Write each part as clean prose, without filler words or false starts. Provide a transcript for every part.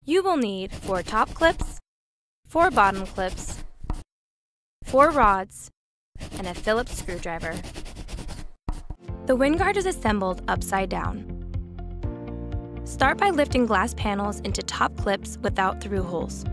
You will need 4 top clips, 4 bottom clips, 4 rods, and a Phillips screwdriver. The wind guard is assembled upside down. Start by lifting glass panels into top clips without through holes.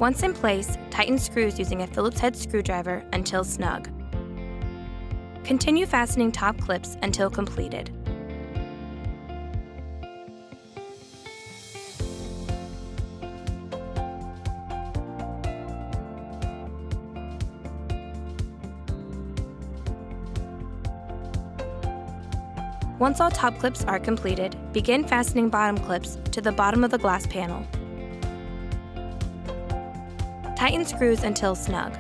Once in place, tighten screws using a Phillips head screwdriver until snug. Continue fastening top clips until completed. Once all top clips are completed, begin fastening bottom clips to the bottom of the glass panel. Tighten screws until snug.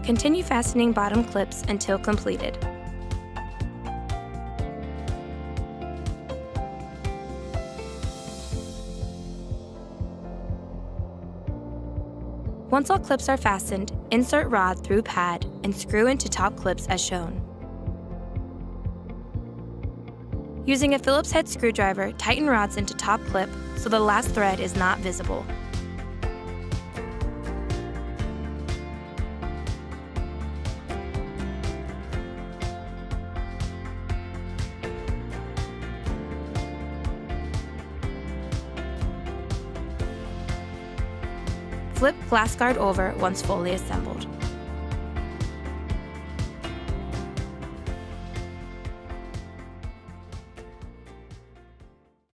Continue fastening bottom clips until completed. Once all clips are fastened, insert rod through pad and screw into top clips as shown. Using a Phillips head screwdriver, tighten rods into top clip so the last thread is not visible. Flip glass guard over once fully assembled.